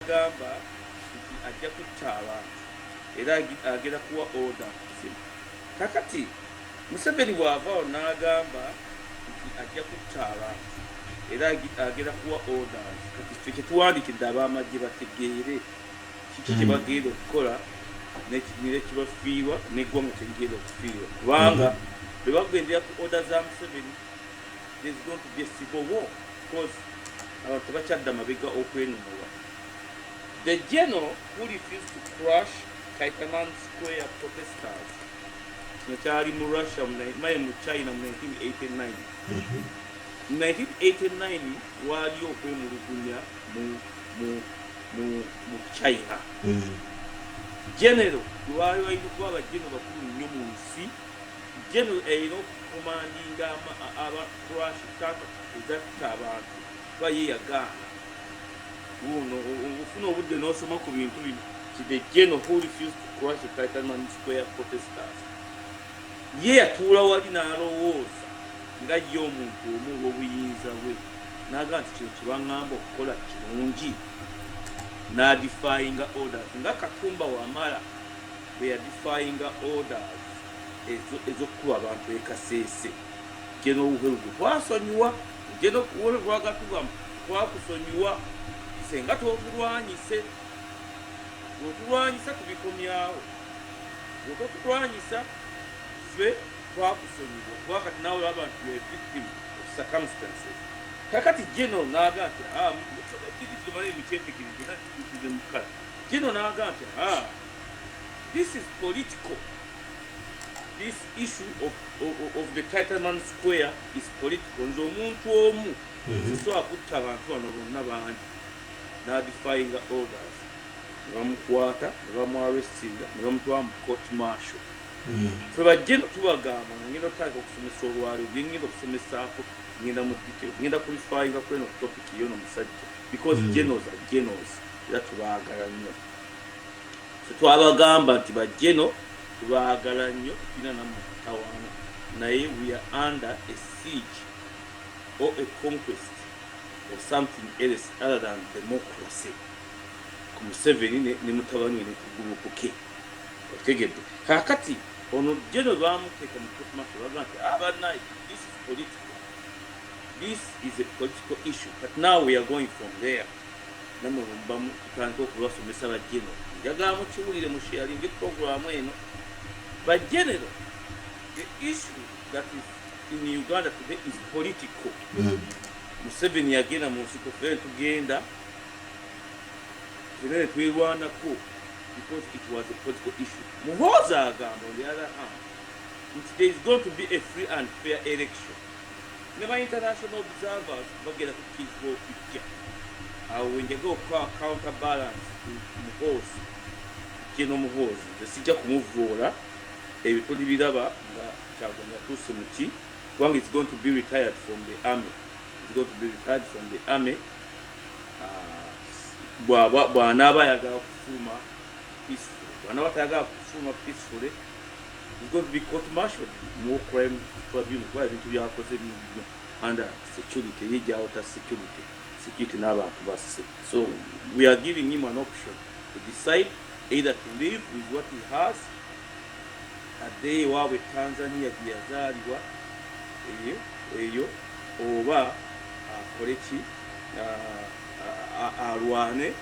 gamba ajja kutta abantu era agenda kuwa order kakati Museveni bw'avaawo n'agamba nti ajja kutta abantu era agenda kuwa orders kati ffe kyetuwandikidde ab'amagye bategeere kiki kye bagenda okukola nekibafiirwa neggwanga kyegenda okufiirwa kubanga bwe bagendera ku order za Museveni there's going to be a civil war because abantu tebakyadda mabega okwenunula. The general who refused to crush Tiananmen Square protesters kyali mu Russia mu China mu 1989. In 1989 waliyo okwemulugunya mu China. General lwali walina kuba abageno bakulu nnyo mu nsi. General erina okukomandinga aba crash tata ezatta abantu kuba ye yagaana. Buno ofuna obudde n'osoma ku bintu bino the general who refused to crush the Tiananmen Square protesters. Ye yatuula wali n'alowooza nga ye omuntu omu olw'obuyinza bwe n'aga nti kino kibaŋŋamba okukola kirungi n'adifyinga orders nga Katumba Wamala bwe yadifyinga orders ez'okukuba abantu ekaseese. Geno Uhuru twasonyiwa geno Uhuru lwagatugamu twakusonyiwa senga totulwanyise otulwanyisa tubikomyawo ototulwanyisa ffe twakusonyiwa kuba kati nawe olaba nti you are a victim of circumstances. Kakati Geno n'aga nti mutobakirize emikyetekirize nakituukize mu kala. Geno n'aga nti this is political. This issue of the Tiananmen Square is political. Nze omuntu omu sisobola kutta abantu bano bonna bangi n'adifyinga orders ne bamukwata ne bamuarrestinga ne bamutwala mu court martial. Ffe bajjeno tubagamba nga ngenda otandika okusomesa olwaliro bye ngenda okusomesaako ngenda mu detail ngenda kulifyinga kweno topic yo n'omusajja because genos are genos era tubaagala nnyo. So twabagamba nti bajjeno tubaagala nnyo tulina namutawaana naye we are under a siege or a conquest or something else other than democracy. Ku Museveni ne Mutabaniwe ne kugulupu ke otegedde kakati ono Geno bamuteeka mu kotumaso baga nti abanayi this is political. This is a political issue but now we are going from there. Namwe bamu tutandika okulwasomesa bajjeno njagala mukiwulire musharinge programu eno. But general, the issue that is in Uganda today is political. Museveni agenda mu nsiko ffe tugenda era twirwanako because it was a political issue. Muhooza agamba on the other hand there is going to be a free and fair election. Never international observers bagenda kukiiko picture. Awo wenjaga okukola counterbalance Muhoozi Geno Muhoozi sijja kumuvoola ebituli biraba nga kyagenda tuuse muki kubanga it's going to be retired from the army. It's going to be retired from the army. Bw'anaaba ayagala kufuluma peacefully. Bw'anaaba tayagala kufuluma peacefully it's going to be court martialed mu crime tribunal kuba ebintu byakoze bingi under security yejja outer security n'abantu basse. So we are giving him an option to decide either to live with what he has adde ewaabwe Tanzania gye yazaalibwa eyo oba akole ki alwane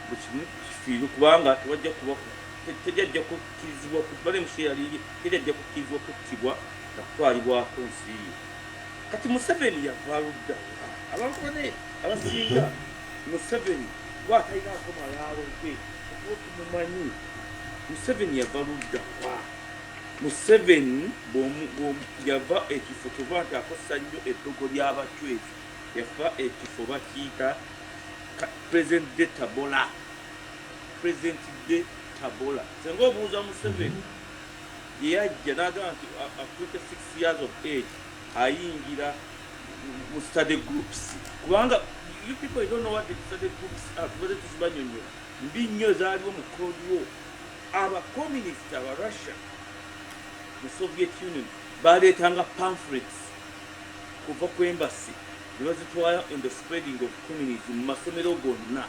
bukimu kifiiru kubanga tejajja kukkirizibwa bale musheyali tejajja kukkirizibwa kuttibwa na kutwalibwako nsi ye. Kati Museveni yava ludda abantu bane abasinga Museveni bw'atalinaako malaalo ge okumumanyi Museveni yava ludda Museveni yava ekifo tuva nti akosa nnyo eddogo ly'abachwezi yafa ekifo bakiyita President de Tabola. Senga obuuza Museveni ye yajja n'agamba nti after 6 years of age ayingira mu study groups kubanga you people don't know what the study groups are kubadde tuzibanyonnyola mbi nnyo zaaliwo mu Cold War. Aba communist aba Russia the Soviet Union baleetanga pamphlets kuva ku embassy ne bazitwala in the spreading of communism mu masomero gonna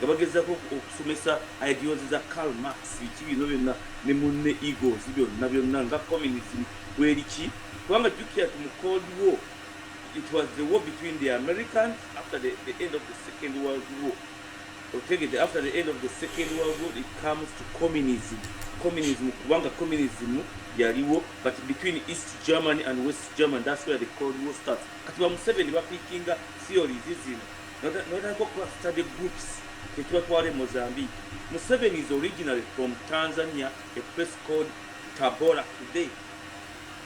bagezako okusomesa ideas za Karl Marx kibino byonna ne munne egos byonna nga communism bweriki kubanga jjukira mu Cold War it was the war between the Americans after the end of the Second World War. After the end of the Second World War, it comes to communism. Kubanga communism yaliwo, but between East Germany and West Germany, that's where the Cold War starts. Katiba Museveni bapickinga theories zino. Not study groups. Mozambique. Museveni is originally from Tanzania, a place called Tabora today.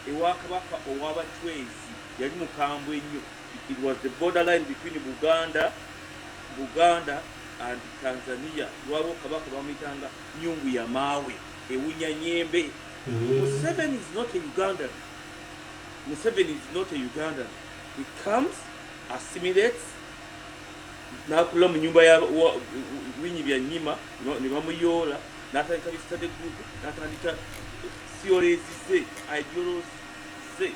Ewakabaka owaba Twezi yali mukambwe nnyo. It was the borderline between Buganda and Tanzania. Waliwo kabaka bamitanga nyungu ya mawe ewunya nyembe. Museveni is not a Ugandan. He comes, assimilates, nakula mu nyumba ya winyi bya nyima ne bamuyola n'atandika study group n'atandika theories ze ideologies ze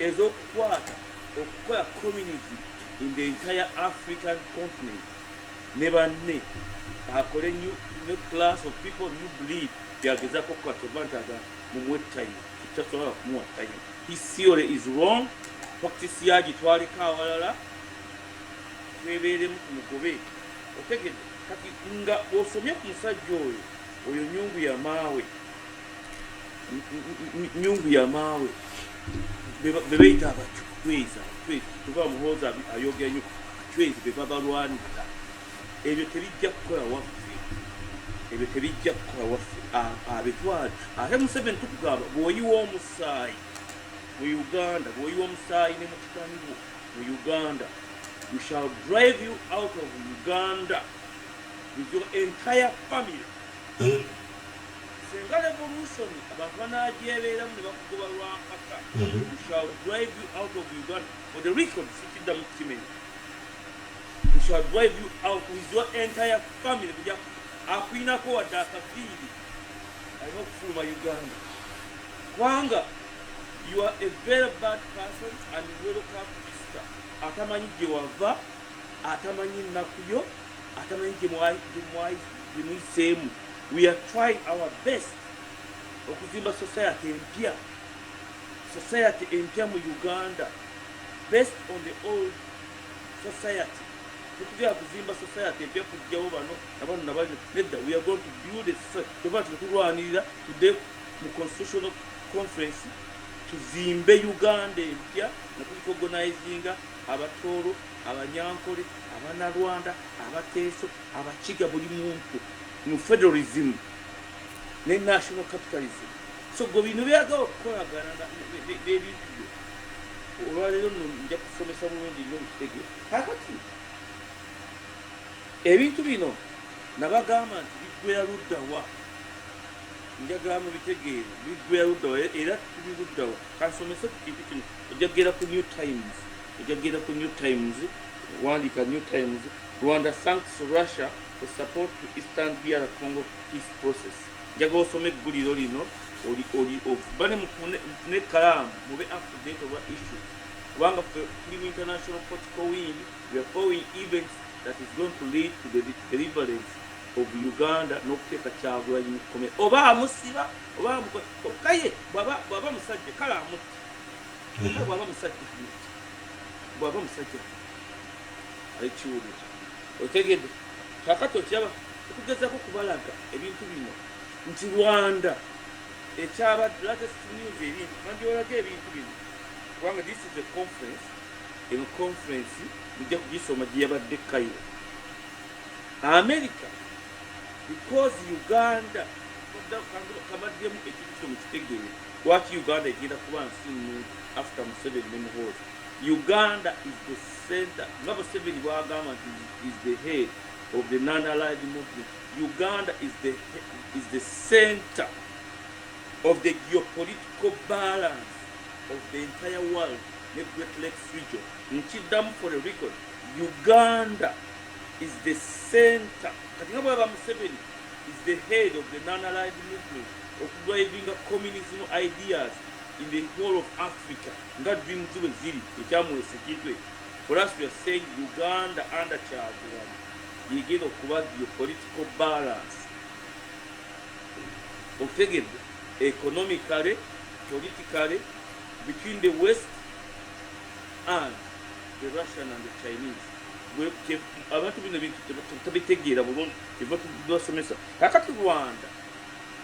ezokukwata okukola communism in the entire African continent. Ne banne akole new class of people who believe byagezako kukatebantaga mu mwetayi kitasobola kumuwa time. His theory is wrong. Practice yagitwalika awalala twebeeremu kumugobe. Otegedde kati nga osomye ku musajja oyo nyungu ya maawe bebeeyita abacweza tuva muhooza ayogera nnyo acwezi be babalwanira. Ebyo tebijja kukola waffe abetwali ate Museveni tukugamba bw'oyiwa omusaayi mu Uganda ne Mutabaniwe mu Uganda, we shall drive you out of Uganda with your entire family. Senga revolution abantu banaajebeeramu ne bakugoba lwampaka. We shall drive you out of Uganda. For the record, sikiddamu kimenya. We shall drive you out with your entire family. Akwinako wadde akafiiri alina okufuluma Uganda. Kubanga you are a very bad person and welcome to Easter. Atamanyi gye wava, atamanyi nnaku yo, atamanyi gye mwiseemu. We are trying our best okuzimba society empya mu Uganda based on the old society. Tukugera kuzimba society empya kujjawo bano nabano nedda. We are going to build a society tulwanirira today mu constitutional conference tuzimbe Uganda empya nokuliorganizinga Abatoro, Abanyankole, Abanarwanda, Abateeso, Abakiga, buli muntu mu federalism ne national capitalism. So go bino byagala okukolagana n'ebintu byo. Olwaleero nno nja kusomesa bulungi nnyo mukitege. Kakati ebintu bino nabagamba nti biggwera luddawa. Njagala mubitegeere biggwera luddawa era tuli luddawa. Kansomese ku kintu kino ojjagera ku New Times, wandika New Times. Rwanda thanks Russia for support to Eastern DR Congo peace process. Njagala osome egguliro lino bane mufune kalaamu mube up to date over issues. Kubanga tuli international political wind, we are following events that is going to lead to the deliverance of Uganda n'okuteeka Kyagulanyi mu kkomera. Oba amusiba oba amukaye bw'aba musajja kale amutti. Bw'aba musajja alikiwulira. Otegedde kakati okyaba okugezaako kubalaga ebintu bino nti Rwanda ekyaba latest news ebintu nandyolaga ebintu bino kubanga this is a conference. Eno conference mujja kugisoma gye yabadde Cairo. America because Uganda kamaddemu ekintu mukitegeere lwaki Uganda egenda kuba nsi nnungi after Museveni ne Muhoozi. Uganda is the center. Museveni bwagamba nti is the head of the non-allied movement. Uganda is the center of the geopolitical balance of the entire world, the Great Lakes region. Nkiddamu for the record, Uganda is the center. Katinga bwaba Museveni is the head of the non-allied movement of driving communism ideas in the whole of Africa. Nga dream ziri ekyamwesekitwe. For us we are saying Uganda under Kyagulanyi yegera okuba political balance otegedde economically, politically between the West and the Russian and the Chinese. Abantu bino bintu tabitegeera bulungi eva tubasomesa kakati Rwanda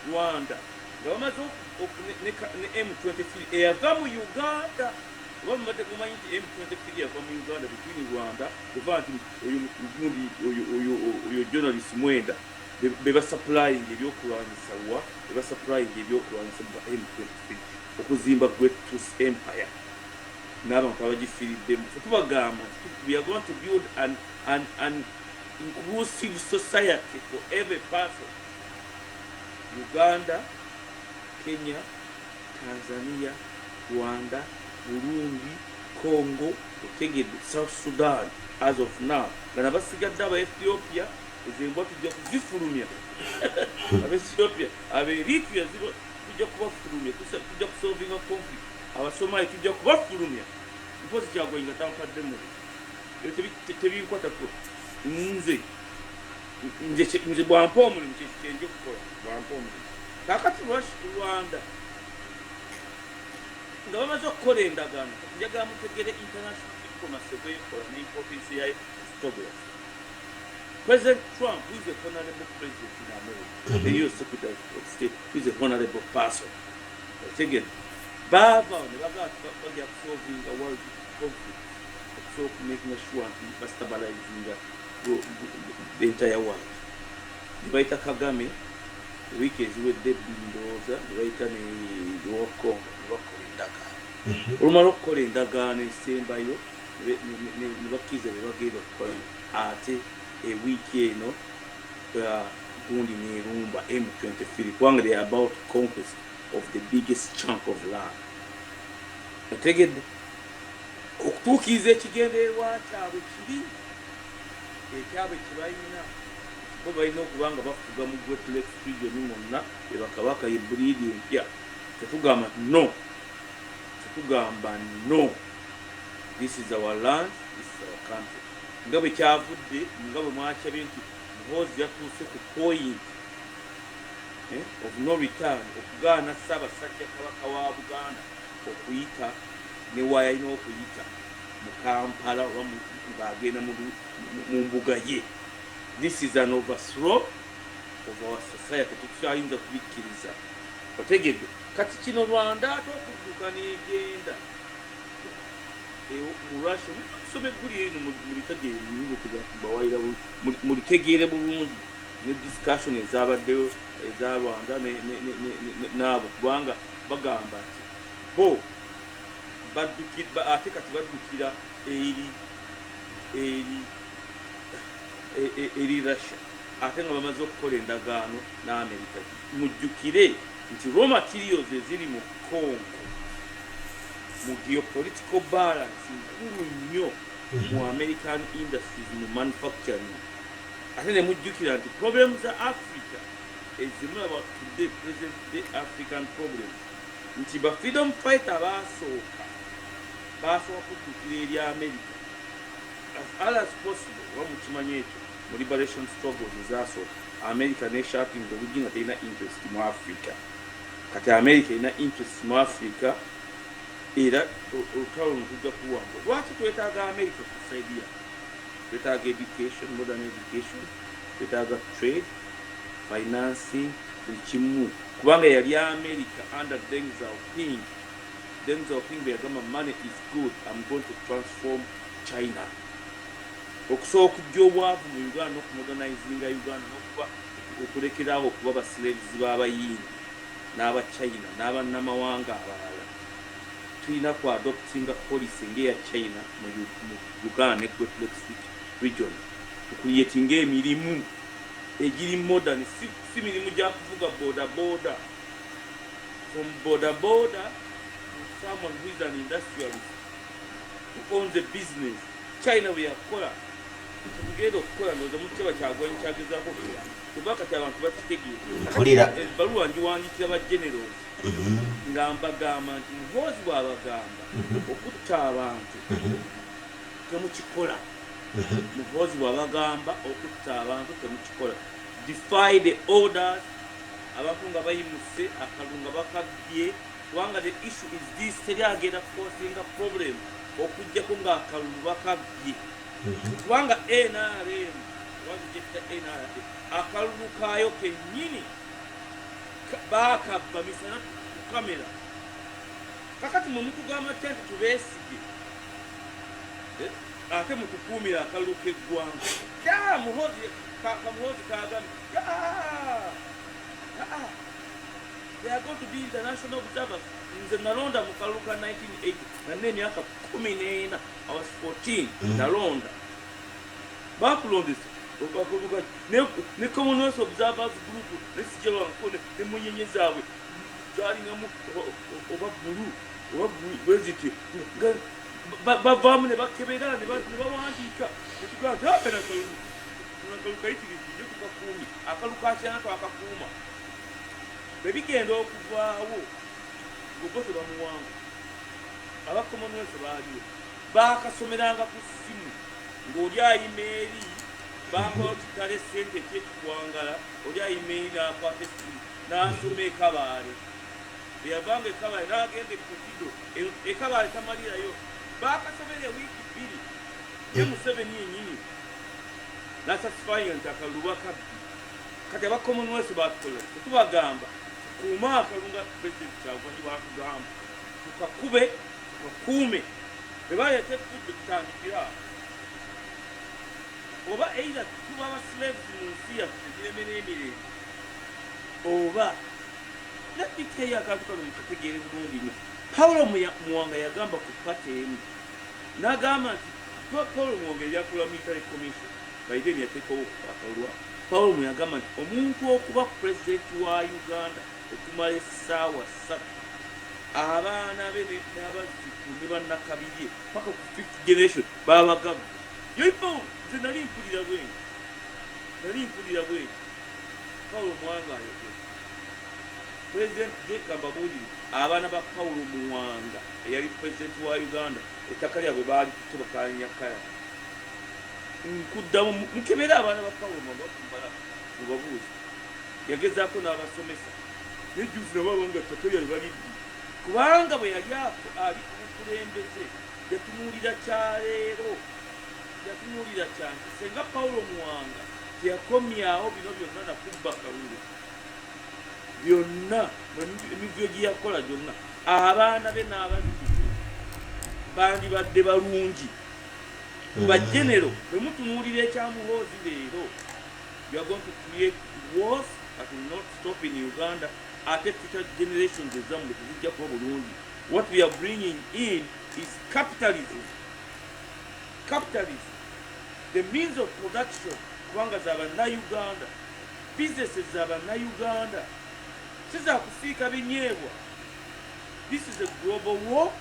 nga bamaze ne M23 eyava mu Uganda oba mumadde kumanyi nti M23 yava mu Uganda between Rwanda eva nti oyo journalist Mwenda beba supplying ebyokulwanyisa lwa beba supplying ebyokulwanyisa M23 okuzimba Great Truth Empire n'abantu abagifiiriddemu tubagamba we are going to build an inclusive society for every person. Uganda, Kenya, Tanzania, Rwanda, Burundi, Congo, South Sudan as of now. Gana basigadde aba Ethiopia ezengwa tujja kuzifulumya aba Ethiopia aba Eritrea tujja kubafulumya tujja kusolvinga conflict abasomali tujja kubafulumya mpozi kyagoyinga tampaddemu tebinkwatako nze bwampa omulimu kyenje kukola bwampa omulimu kakati Rwanda nga bamaze okukola endagaano njagala mutegere international diplomacy bwekola n'importance yayo photography. President Trump, who is a honorable president in America, the U.S. Secretary of State, who is a honorable person. Again, Bava, they are solving a world conflict, so making sure and stabilizing the entire world. The Baita Kagame, the weekends with the Bindoza, the Baita Roko in Dakar. Romaro in Dakar and same by you, the Bakiza, the Bagate of Arte. A week, gundi ni rumba M23 kwanga they are about conquest of the biggest chunk of land. Ategedde okutuukiza ekigendererwa kyabwe kiri ekyabwe kibalina bo balina okubanga bafuga mu Great Lakes region mwonna ebakabaka ye breed empya tetugamba no, this is our land, this is our country. Nga bwe kyavudde nga bwe mwakyabye nti muhoozi yatuuse ku point of no return okugaana Ssaabasajja Kabaka wa Buganda okuyita ne wayalina okuyita mu Kampala oba ng'agenda mu mbuga ye. This is an overthrow of our society tetukyayinza kubikkiriza otegedde kati kino Rwanda ate okudduka n'egenda Russia, some good mulitegeere bulungi ne discussion ezabaddeyo eza Rwanda n'abo kubanga bagamba nti bo ate kati baddukira eri Russia ate nga bamaze okukola endagaano n'Amerika. Mujjukire nti raw materials eziri mu Congo mu geopolitical balance nkulu nnyo mu American industries mu manufacturing. Ate ne mujjukira nti problems za Africa ezimu about today present day African problems nti ba freedom fighter basooka kuddukira eri America as early as possible oba mukimanye ekyo mu liberation struggles ezasooka America neshapping oluggi nga terina interest mu Africa. Kati America erina interest mu Africa era olutalo lutujja kuwamba. Lwaki twetaaga America kusaidia? Twetaaga education, modern education, twetaaga trade, financing, buli kimu kubanga yali America under Deng Xiaoping bwe yagamba money is good, I'm going to transform China. Okusooka okujja obwavu mu Uganda n'okumodernizinga Uganda n'okuba okulekerawo okuba baslaves b'abayindi n'abachina n'abannamawanga abalala. Tulina ku adoptinga policy ng'eya China mu Uganda ne Great Lakes region tukuyetinga emirimu egiri modern si mirimu gya kuvuga boda from boda to someone who is an industrialist who owns a business. China we akola tugenda okukola ndoza mu kyaba kyagwanyi kyagezaako kuba kati abantu bakitegeera ebbaluwa ngiwandiikira ba generals nga mbagamba nti muhoozi bw'abagamba okutta abantu temukikola muhoozi bwabagamba okutta abantu temukikola. Defy the orders. Abantu nga bayimuse akalulu nga bakabbye kubanga the issue is this teryagenda kukosinga problem okujjako nga akalulu bakabbye kubanga NRM wagijetta NRM akalulu kaayo kennyini baakabba misana ku kamera kakati mumutugamba tenti tubeesige ate mutukuumira akalulu k'eggwanga muhoozi kagambye they are going to be international observers. Nze nalonda mu kalulu ka 1980 nanne emyaka 14 I was 14 nalonda bakulondesa okakuvuga ne Commonwealth Observers Group nesijjalwa nkone ne munyenye zaabwe zaalinamu oba bulu bweziti bavaamu ne bakebera ne bawandiika netugaa apena kalulu kayitirivu nyo tukakuumi akalu kakyana twakakuuma bwe bigenda okuvaawo gobose bamuwanga aba Commonwealth baaliwo baakasomeranga ku ssimu ng'oli ayima eri bakola kitale sente ekyekikwangala oli ayima eri n'akwata essimu n'asoma ekabaale eyavanga ekabaale n'agenda ekotido ekabaale tamalirayo baakasomera wiiki 2 ye Museveni yennyini nasatisfying nti akalulu bakabbi kati aba Commonwealth batukola tetubagamba kuuma akalulu nga President Kyagulanyi bwatugamba tukakube tukakuume bwe baleeta effudde tutandikira oba eira tuba abaslaves mu nsi yaffe emiremera emirembe oba letikeyo akantu kano mukategeere bulungi nnyo Paulo Muwanga yagamba ku pate emu n'agamba nti Paulo Muwanga eryakula military commission Biden yateekawo akalulu Paulo Muwanga nti omuntu okuba pulezidenti wa Uganda okumala essaawa 3 abaana be n'abazzukulu ne bannakabirye paka ku 5th generation babagamba yoipo nze nali mpulira bwe Paulo Muwanga ayogera pulezidenti gekamba buulire abaana ba Paulo Muwanga eyali pulezidenti wa Uganda ettaka lyabwe baali tebakanyakaya nkuddamu mukebere abaana ba Paulo Muwanga bakumbala mubabuuzi yagezaako n'abasomesa nejuzi nababanga ttaka lyali baliddi kubanga bwe yali ali ku bukulembeze yatunuulira kyaleero yatunuulira kyanti senga Paulo Muwanga teyakomyawo bino byonna nakubba kalulu byonna emivyo gye yakola gyonna abaana be n'abazzukulu bandibadde balungi bajenero bwe mutunuulira ekyamuhoozi leero you are going to create wars that will not stop in Uganda ate future generations ezamu tezijja kuba bulungi. What we are bringing in is capitalism. The means of production kubanga z'Abannayuganda, businesses z'Abannayuganda sizakusiika binyeebwa. This is a global war.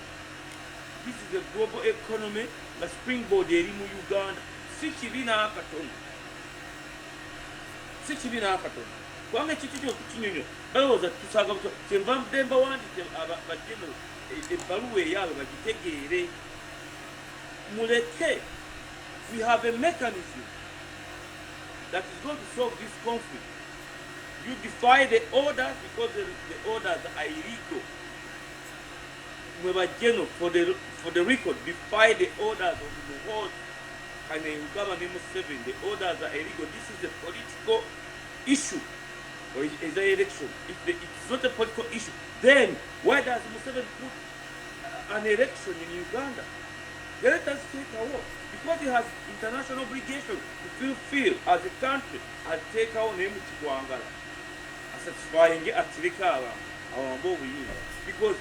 This is a global economy. The springboard eri mu Uganda si kibi n'akatono. Kubanga ekiti ky'okukinyonyo balowooza tusaaga buto kyenva mudemba wandike bajjenero ebbaluwa eyaabwe bagitegeere muleke. We have a mechanism that is going to solve this conflict. You defy the orders because the orders are illegal. For the record, defy the orders of the world and the government Museveni. The orders are illegal. This is a political issue. Or is an election. If it's not a political issue, then why does Museveni put an election in Uganda? Let us take a walk. Because he has international obligation to fulfill as a country and take our name to Guangala. Satisfying at Rikara, our Bowie. Because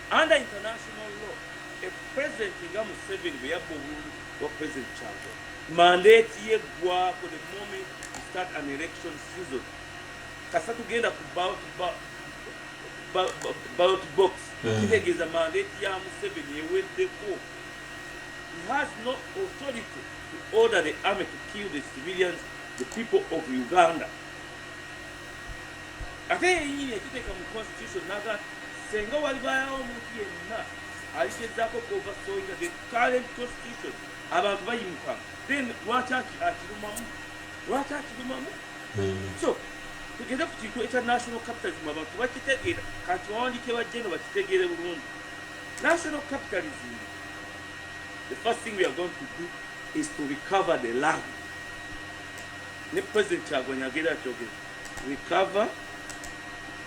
under international law, a president in Museveni, we have or President Charles. Mandate ye gwa for the moment to start an election season. Kasa tugenda ku ballot box. Kitegeeza mandate ya Museveni eweddeko. He has no authority to order the army to kill the civilians, the people of Uganda. Ate yenyini ekiteeka mu constitution naga senga walibayawo omuntu yenna aligezaako overthrowing the current constitution abantu bayimuka then lwaki akirumamu so tugende ku kintu ekya national capitalism abantu bakitegeera kanti bawandike bajjeno bakitegeere bulungi. National capitalism, the first thing we are going to do is to recover the land. The President recover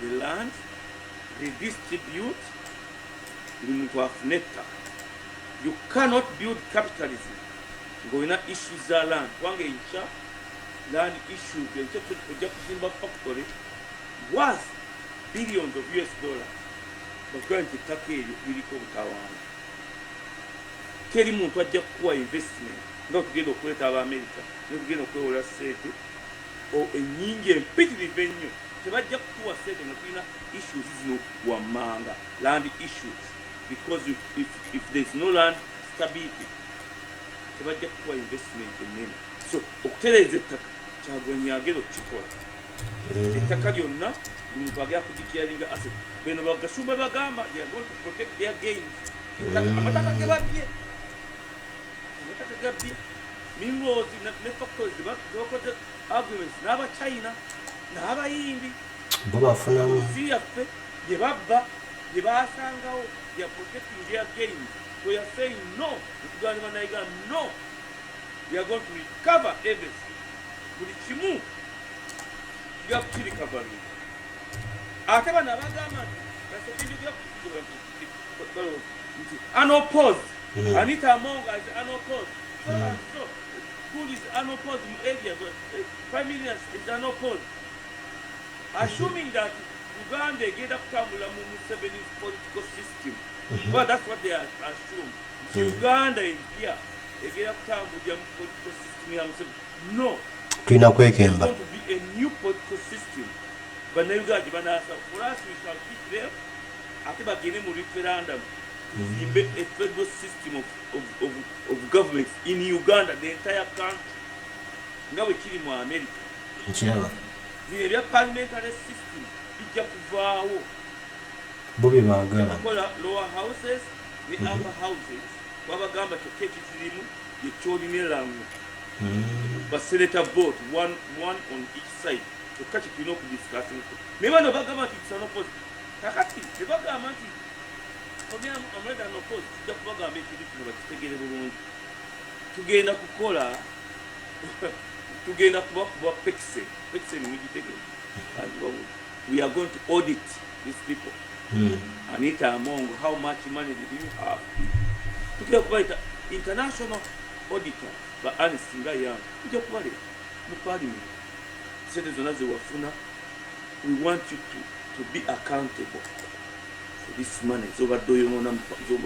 the land, redistribute into a netta. You cannot build capitalism going to issues the land. One land issue, the Timber factory was billions of US dollars. But going to take it really come Kawan. Tell him what you call investment, not get a quit of America, not get a call a city or a ninja petty venue. So I just to a certain issues is no one manga, land issues. Because if there's no land stability, so I just to investment in name. So Octella is a when you get a chicken. The Takayona, you forget to declare the asset. When about the Subagama, they are going to protect their gains. Meanwhile, the factors, the arguments, never China, never India, Syria, the Rabba, the Basanga, they are protecting their gains. We are saying no, no. We are going to recover everything. With Chimu, you have to recover it. Unopposed. Anita Among as unopposed. So and so. Who is unopposed in areas? Prime Minister is unopposed. Assuming that Uganda get up to Museveni's political system. But that's what they assume. Uganda is here. They get up to the political system. No. It's going to be a new political system. But now for us, we shall keep them. After beginning a referendum, a federal system of government in Uganda, the entire country. Now we kill him America. The parliamentary system is just lower houses, the upper houses. Baba Gamba to catch it, the Chodinellam. But senator vote, one on each side. To catch it, you know, discussing. Maybe no government is an opposite. Takati, the government is. For me, I'm ready to oppose. The government is to gain a cola, to gain a pixel. We are going to audit these people. Anita Among, how much money did you have? To get quite an international auditor. But honestly, I am. We want you to be accountable for this money. So what do you want to do?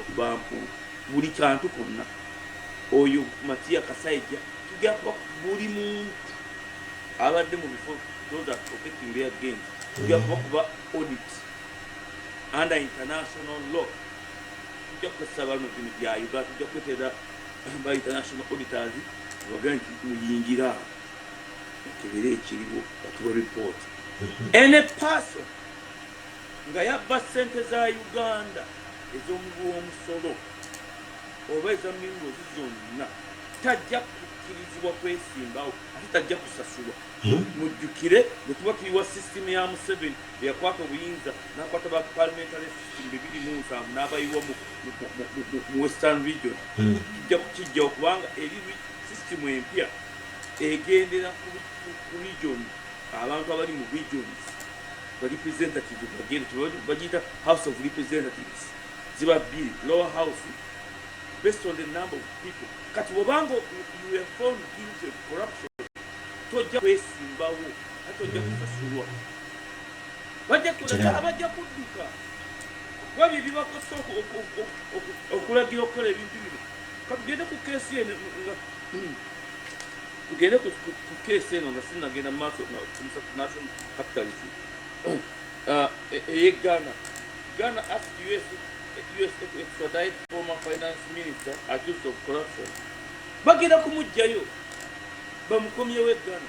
Or you Matia Kasaija to get up Budimu. I let them before those are protecting their gains. To get up audit under international law. You got to get that by international auditors. We're going to Yingira. Report. Any person nga yabba ssente za Uganda ez'omubuomusolo oba ez'amingozi zonna tajja kukkirizibwa kwesimbawo ate tajja kusasulwa. Mujjukire bwe tuba tuyiwa sisitimu ya Museveni eyakwata obuyinza n'akwata ba parliamentary system 207 n'abayiwa mu Western region kijja kukijjawo kubanga eri sisitimu empya egendera ku region abantu abali mu regions ba representatives bagiyita House of Representatives ziba bbiri lower house based on the number of people. Kati bwobanga you were found guilty of corruption tojja kwesimbawo ate ojja kusasulwa abajja kudduka wabyo bibakosa okulagira okukola ebintu bino. Katugende ku keesi eno nga tugende ku keesi eno nga sinagenda maaso national capitalism eye Ghana asked US to extradite former finance minister accused of corruption. Bagenda kumugjayo bamukomyewo Ghana.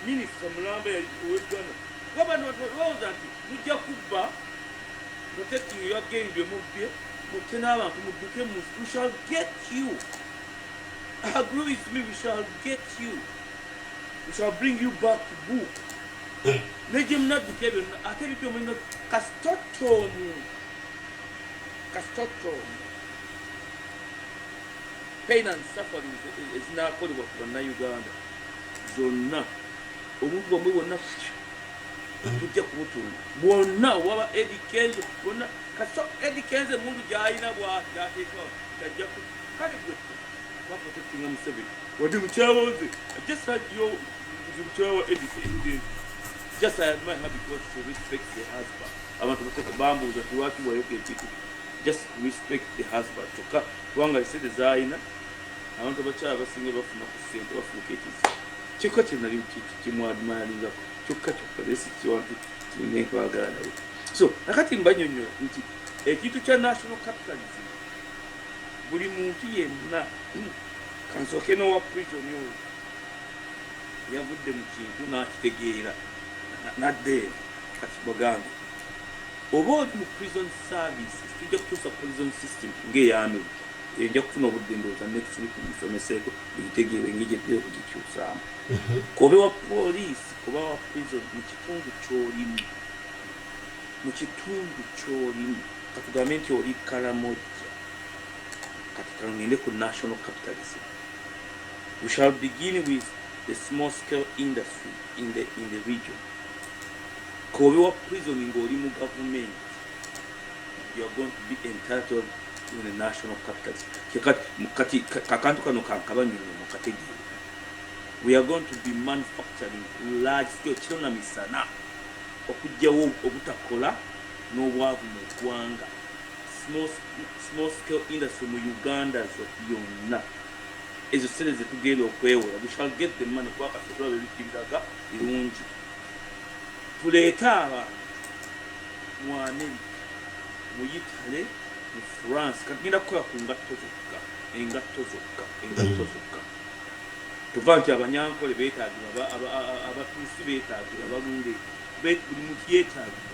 Minister Mulamba yali Ghana. Gavana walowooza nti mujja kubba protecting your gain bye mubbye mutte n'abantu mudduke we shall get you. agree with me, we shall get you. We shall bring you back to book. Legend not the Kevin. I tell you, I'm not Castoton. Pain and suffering is now called what Uganda. Zona. Omuntu bamwe bonna tujja kubutunga bonna waba Eddie Kenzo bonna kaso Eddie Kenzo mundu gyalina bw'ateeka tajja kale gwe baprotectinga Museveni wadi mukyawa nze just had your mukyawa Eddie Kenzo just I admire her because she respects the husband abantu bateka bambuuza tiwaki wayoka ekitu just respect the husband kyokka kubanga esente zaalina abantu abakyala basinga bafuna ku ssente bafuuka ekizi kyokka kyenali kimwadmalingako kyokka lesi kiwantu kiine nkwagala naye so nakati mbanyonyola nti ekintu kya national capitalism buli muntu yenna kansooke n'owa prison oyo yavudde mu kintu n'akitegeera nadde kati bagambe oba oli mu prison services tujja kutuusa prison system ng'eyami enja kufuna obudde ndowooza next week musomeseeko ngitegeere ng'egyetera okugikyusaamu kobe wa poliisi oba wa prison mu kitundu ky'olimu katugambe nti oli kalamojja kati kangende ku national capitalism. We shall begin with the small scale industry in the region. Kobe wa prison ng'oli mu government, you are going to be entitled to the national capitalism. Kati kakantu kano kankabanyonyo mukategeera. We are going to be manufacturing large scale kirona misana okujjawo obutakola n'obwavu mu ggwanga. Small scale industry mu Uganda yonna ezo sente zetugenda okwewola. We shall get the money kubanga tulaba ebikiriraga birungi. Tuleete abantu mu America, mu Italy, mu France kagenda kukola ku engatto zokka. Tuva nti abanyankole beetaagira abatuusi beetaagira abalunde buli muntu yeetaagira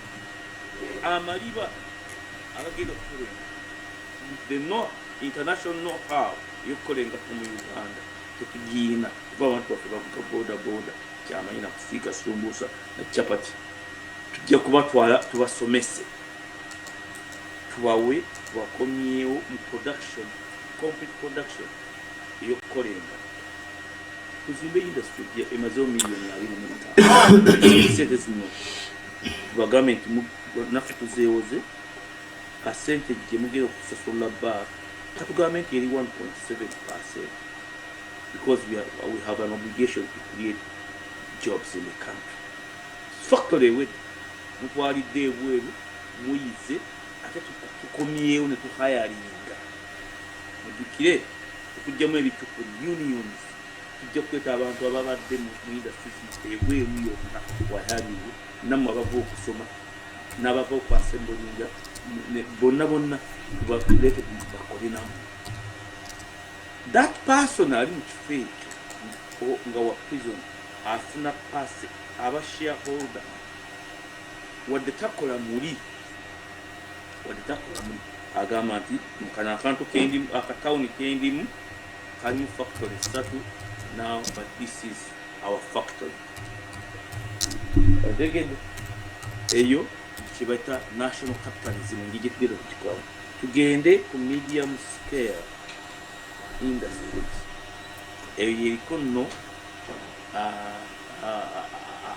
amaliba abagenda okukola the international know-how y'okukola engatto mu Uganda tetugiina kuva abantu baffe bavuga boda kyamanyi na kusiika sumbuusa na chapati tujja kubatwala tubasomese tubakomyewo mu production complete production ey'okukola engatto. Kuzimba industry emazeho miliyoni 25 sente zino tubagambe nti naffe tuzeewoze percentage gye mugenda okusasulula back katugambe nti eri 1.7% because we have an obligation to create jobs in the country. Factory wedde mutwalidde ebweru muyize ate tukomyewo ne tuhayalinga mujjukire okugjamu ebicupu unions tujja kweta abantu ababadde mu industries ebweru yonna wayaliwo nammwe abava okusoma n'abava okwasembolinga bonna tubakulete bakole namu. That person ali mu kifo ekyo nga wa prison afuna pasi aba shareholder wadde takola muli agamba nti kano akantu kendimu akatawuni kendimu kalimu factory 3 now but this is our factory. Ategedde eyo kibaita national capitalism ngije tugenda okukikola tugende ku medium scale industries eyo yeriko nno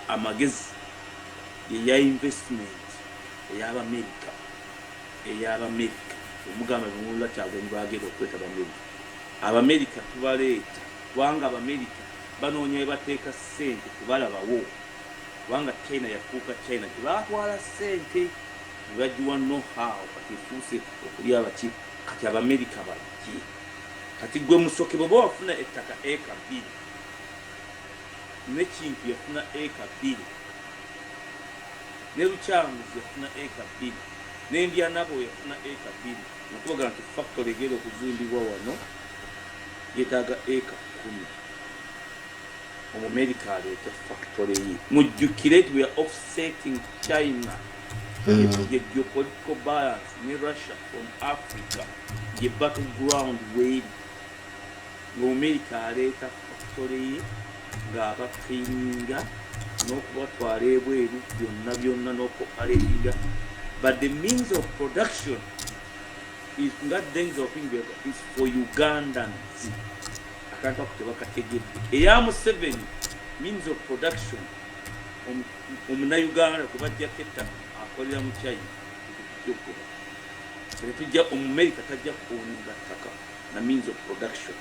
amagezi eya investment ey'Abamerika omugamba bimulula kyagenyi bagenda okweta Abamerika tubaleeta kubanga Abamerika banoonya bateeka ssente kubalabawo kubanga China yafuuka China tebatwala ssente nebagiwa know-how kati efuuse okuli abaki kati Abamerika bajje kati gwe musoke bw'oba wafuna ettaka eka 2 n'ekintu yafuna eka 2 ne Lukyamuzi yafuna eka 2 n'Endianabo yafuna eka 2 nokubaga nti factory egenda okuzimbibwa wano yetaaga eka 10 Omumerika aleeta factory ye mujjukire we are offsetting China the geopolitical balance ne Russia from Africa ye battleground way ng'Amerika aleeta factory ng'abatraininga n'okubatwala ebweru byonna n'okoperatinga, but the means of production is nga things of is for Ugandans. Akantu ako tebakategedde. Eya Museveni means of production omunayuganda kubajjako ettaka akolera mu China okugoba. Tujja Omumerika tajja kuoninga ttaka na means of production.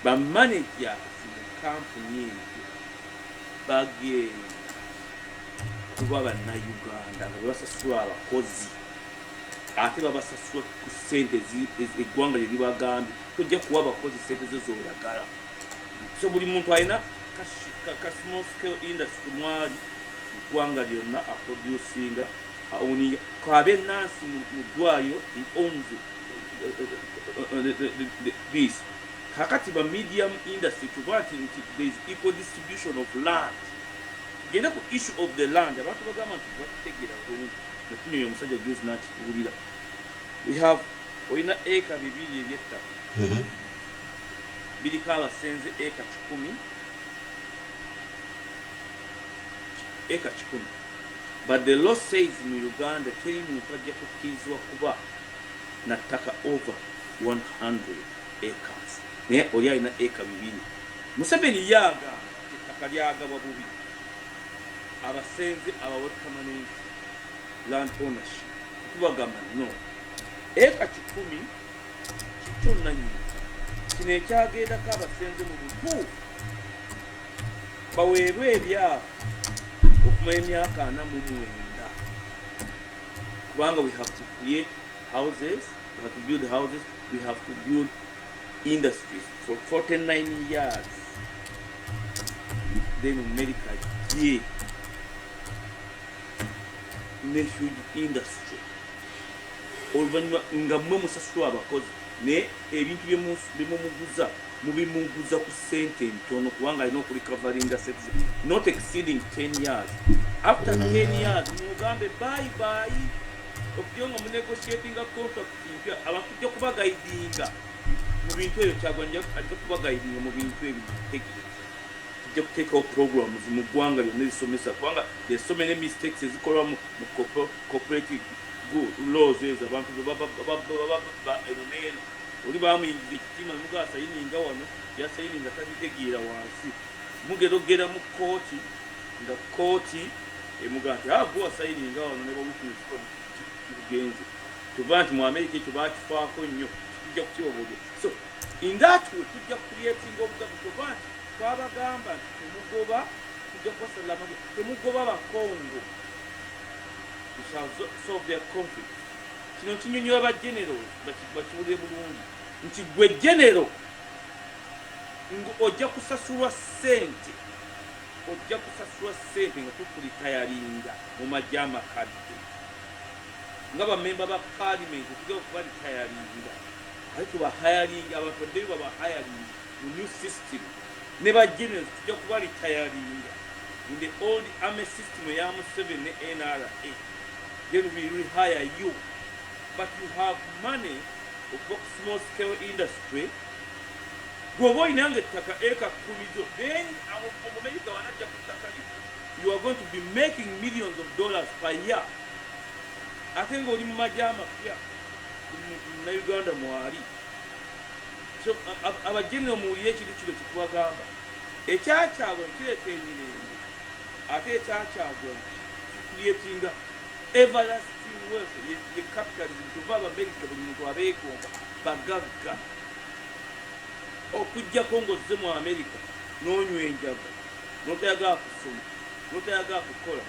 Bamanagers mu kampuni ezo bagenda kuba bannayuganda nga babasasula abakozi ate babasasula ku ssente eggwanga lye libagambye tojja kuwa abakozi ssente zo zoyagala. So buli muntu alina ka small scale industry mwali eggwanga lyonna aproducinga owning kabe nansi mu ddwaliro he owns this. Kakati ba medium industry tuba nti there is equal distribution of land. Genda ku issue of the land abantu bagamba nti bakutegeera bulungi natunye omusajja juzi n'akituwulira. We have olina eka 2 eby'ettaka biriko abasenze eka 10, but the law says in Uganda teri muntu ajja kukkirizibwa kuba na ttaka over 100 acres. Naye oli alina eka 2. Museveni yagamba ettaka lyagabwa bubi abasenze abawa permanent land ownership. Tubagamba no, eka 10 kikyonna nnyo kino ekyagendako abasenze mu butuufu baweebwa ebyabo okumala emyaka 49 kubanga we have to create houses, we have to build houses, we have to build industries for 49 years. Then America ye ne huge industry oluvanyuma nga mmwe musasula abakozi ne ebintu byemumuguza mubimuguza ku ssente ntono kubanga alina okurecoveringa sets not exceeding 10 years. After 10 years mugambe bye bye okuyonga mu negotiating a contract mpya abantu kujja kubagaidinga mu bintu ebyo kyagwanja ajja kubagaidinga mu bintu ebyo tujja kuteekawo programs mu ggwanga lyonna ezisomesa kubanga there's so many mistakes ezikolwa mu cooperative laws ezo abantu enoneeno oli bamuyingiza ekitima muga sayininga wano yasayininga tabitegeera wansi mugerogera mu kooti nga kooti emuga nti gwe wasayininga wano ne bawukinisiko kigenze tuba nti mu Amerika ekyo bakifaako nnyo tujja kukibabuulira. So in that way tujja creating obugabi tuba nti twabagamba nti temugoba tujja kubasalira amagezi temugoba bakongo we shall solve their conflict. Kino kinyonyola ba generals bakiwulire bulungi nti gwe genero ojja kusasulwa ssente nga tukulitayalinga mu majja amakadde nga bamemba ba parliament tujja okuba litayalinga ate tubahayalinga abantu baddeyo babahayalinga mu new system ne ba generals tujja kuba litayalinga in the old army system ya Museveni ne NRA. Then we rehire you, but you have money of small scale industry. Then you are going to be making millions of dollars per year. I think only Majama here in Uganda Moari. So our general Muriachi to Kuagamba. A church I will create a church creating everlasting wealth, the capitalism to Baba America mu abeekomba bagagga okujja Kongo zemu America n'onywa enjaga n'otayagala kusoma n'otayagala kukola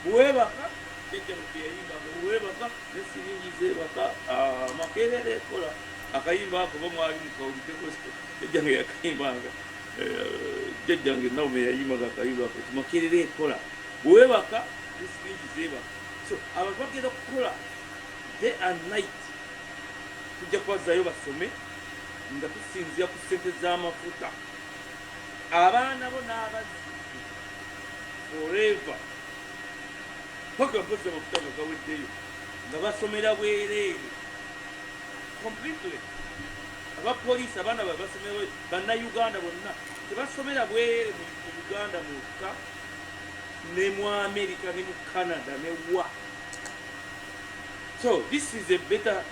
buwebaka jjajja mubyeyimba buwebaka ne siringi zeebaka makerere ekola akayimba ako bamwali mukawuliteko jjajjange yakayimbanga jjajjange nawume yayimbaga akayimba ako makerere ekola buwebaka ne siringi zeebaka. So abantu bagenda okukola day and night tujja kubazaayo basome nga tusinzira ku ssente z'amafuta abaana bo n'abazibu forever paka mpozi amafuta nga gaweddeyo nga basomera bwereere completely. abapoliisi abaana basomera bannayuganda bonna tebasomera bwere mu Uganda mwokka ne mu America ne mu Canada ne wa. So this is a better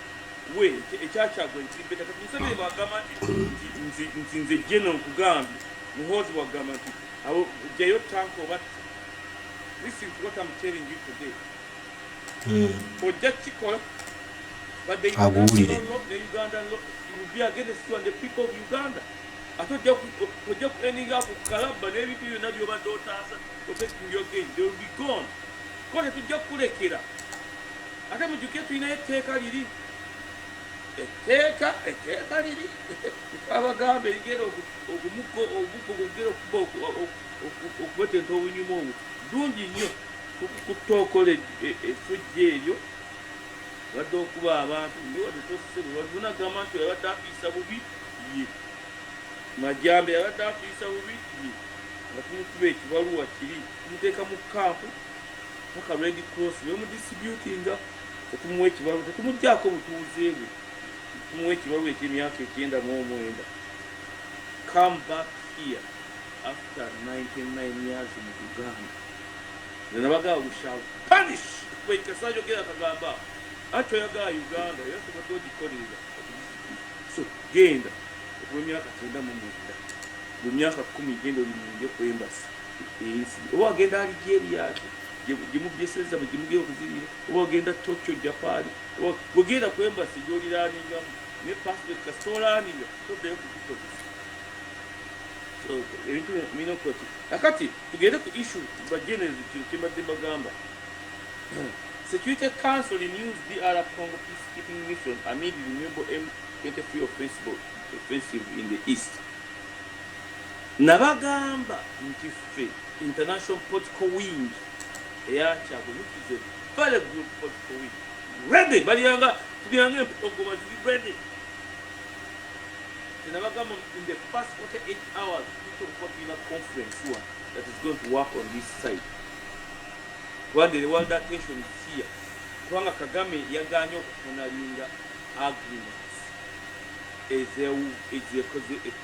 way. Ekyakyago nti better kati Museveni bwagamba nti nze General nkugambye muhoozi bwagamba nti abo jayo tanko batta. This is what I'm telling you today. Ojja kikola but the Uganda law will be against you and the people of Uganda. I thought ojja ending up kukalaba n'ebintu byonna byobadde otaasa protecting your game. They will be gone. Ko tetujja kulekera. Ate mujjuke tulinayo etteeka liri. Etteeka liri. Abagamba erigera ogumuko ogugera okubetenta obunyuma obwo. Dungi nnyo kutookola effujja eryo wadde okuba abantu ndiwadde tosebe wadunagamba nti yabadde afiisa bubi ye Majambe yabadde afiisa bubi ye nga tumukuba ekibaluwa kiri tumuteeka mu kampu paka Red Cross bemudistributinga tetumuwa ekibaluwa tetumuggyako butuuze bwe tumuwa ekibaluwa eky'emyaka 99. Come back here after 99 years in Uganda. The Nabaga we shall punish. Wait, Kasajo get a gamba. Actually, Uganda, you have to go to Korea. So, gained. Bunyaka tenda mu munda. Bunyaka 10 gendo limunye ku embassy. Oba agenda Egye Lya gimu byeseza mugimugiye okuzirira. Oba agenda Tokyo Japan. Oba bugenda ku embassy gyoliraninga ne passport kasolaninga todde ku so ebintu mino koti akati tugende ku issue ba genesis kimbadde bagamba Security Council renews DR Congo peacekeeping mission amid renewable M23 offensive in the east. Nabagamba nti international political wing eyakyabo which is a very good political wing ready baliyanga tuliyanga empogoma zili ready. In the past 48 hours, people got in a conference that is going to work on this side. When the world attention is here, Kwanga Kagame yaganyo kunalinga agreements. A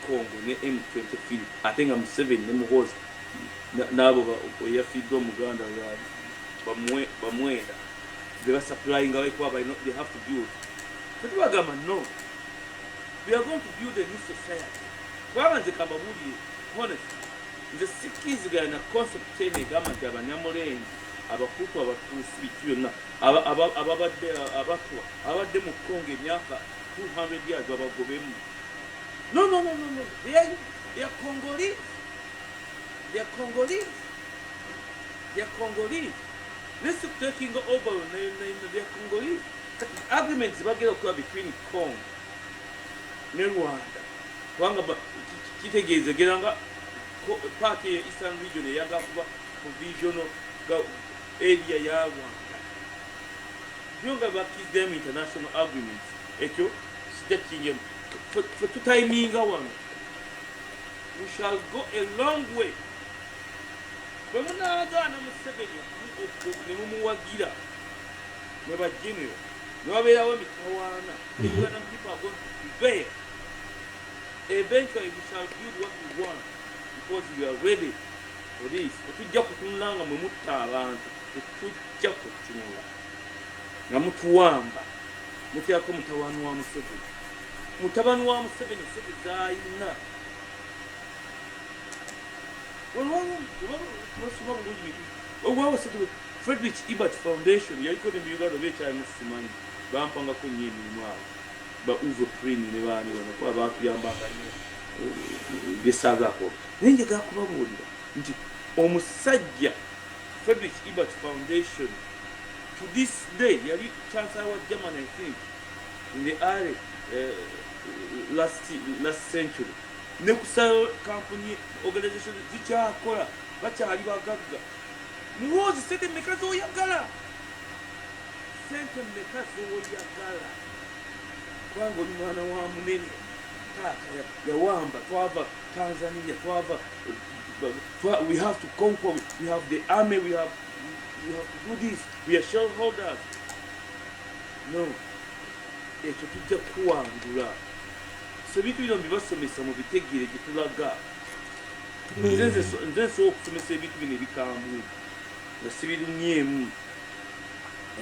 Congo, ne M23. I think I'm 7, Nemuhoz, Nabo, Yafido Muganda, Bamwenda. They were supplying away, they have to do it. But Wagama, no. We are going to build a new society. Why the Kababudi, honestly, the Sikis are in a concept telling government of Namorain, about Kutu, about two speech, about them of Congo, Yaka, 200 years about Gobemu. No. They are Congolese. They are Congolese. They are Congolese. Let's taking over, they are Congolese. Arguments between Congo ne Rwanda wanga kitegeeza geranga party Eastern region eyaga kuba provisional area ya Rwanda byonga bakiz them international agreements ekyo sitting for timing one we shall go a long way bwemunagana Museveni nemumuwagira ne bagenero nebabeerawo emitawaana Uganda people are going to prevail. Eventually we shall build what we want because we are ready for this. Tujja kutunulanga mwe mutta abantu tujja kutunula nga mutuwamba mutyako mutawaani wa Museveni. Mutabani wa Museveni sente z'ayina olwawo Frederick Ebert Foundation yaliko ne mu Uganda beekyayimusimanyi bampangako nnyo emirimu abo ba uvo print ne baani wanakuba bakuyambanga nnyo byesaagako naye njagala kubabuulira nti omusajja Frederick Ebert Foundation to this day yali chancellor wa Germany I think in the early last century ne kusala company organization zikyakola bakyali bagagga muhoozi sente mmeka z'oyagala sente mmeka z'oyagala kubanga oli mwana wa munene taata yawamba twava Tanzania twava we have to conquer we have the army we have to do this we are shareholders no ekyo tujja kuwangula ebintu bino mbibasomesa mu bitegeere gye tulaga. Nze nsobola okusomesa ebintu bino ebikambwe nga sibirumyemu.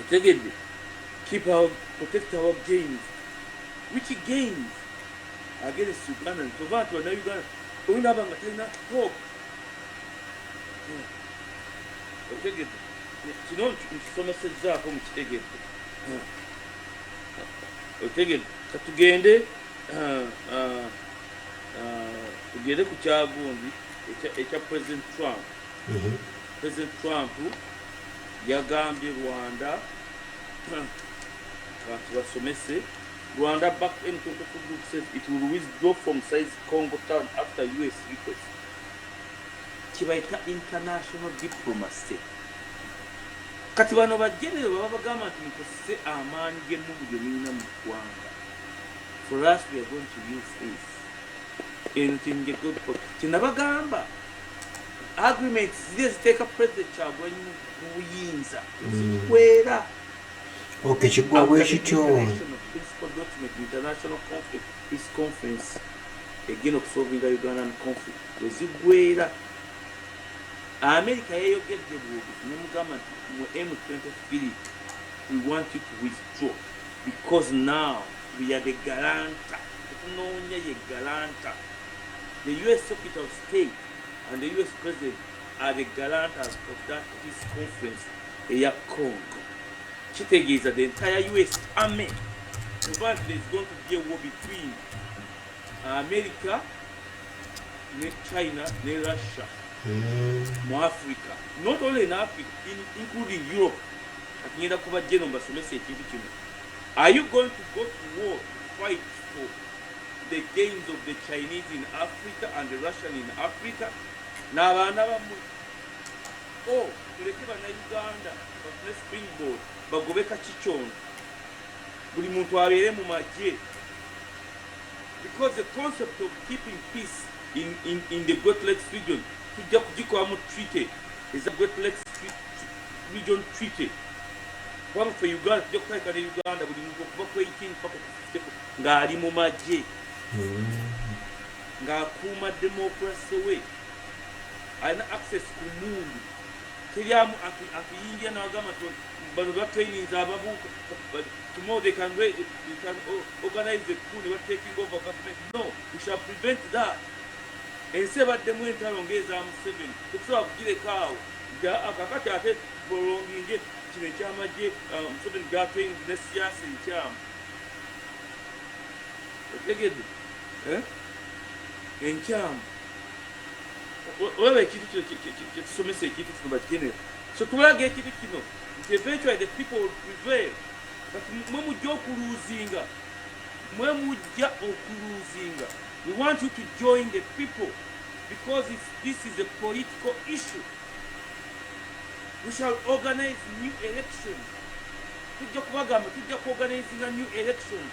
Otegedde? Protect our gains. Which gains? Against Uganda. Tova nti Bannayuganda olinaaba nga talina hope. Otegedde? Kino nkisomesezzaako mu kitegedde. Otegedde? Katugende tugende ku kyagundi ekya President Trump. President Trump yagambye Rwanda abantu basomese. Rwanda back in 2022 says it will withdraw from size Congo town after US request. Kibaita international diplomacy. Kati bano bagenero baba bagamba nti mukozese amaanyi g'emmugu mulina mu ggwanga. For us, we are going to use this. Anything get good for Chinabagamba. Agreements, this take a president when you yinza. Where? Okay, she go where she chose. Principal document, international conflict, peace conference, again of solving the Ugandan conflict. Was it where? America, you get the government, M23. We want you to withdraw because now we are the guarantor. The U.S. Secretary of State and the U.S. President are the guarantors of that peace conference in Congo. Chitegeza, the entire U.S. army. In fact, there is going to be a war between America, China, and Russia, Africa. Not only in Africa, including Europe. Are you going to go to war to fight for the gains of the Chinese in Africa and the Russian in Africa? Oh, tulekeba na Uganda, but springboard, bagobeka chichon. Buli muntu abere mu magye. Because the concept of keeping peace in the Great Lakes region, tujja kugikola treaty, is a Great Lakes region treaty. One for Uganda, tujja kutalika ne Uganda buli muntu okuva ku 18 paka ku 54 ng'ali mu magye. Ng'akuuma democracy we. Alina access ku mundu. Teryamu akiyingira n'agamba bano ba trainings ababuuka. Tomorrow they can organize the coup, they were taking over government. No, we shall prevent that. Ensi ebaddemu entalo ng'eza Museveni. Tetusobola kugireka akakati ate bolonginge kino ekyamagye Museveni gatraining ne siyaasa enkyamu. Otegedde? Enkyamu. Olaba ekintu kino kyetusomesa ekintu kino bakigenera. So tulaga ekintu kino nti eventually the people will prevail. But mwe mujja okuluzinga. We want you to join the people because this is a political issue. We shall organize new elections. Tujja organizing a new election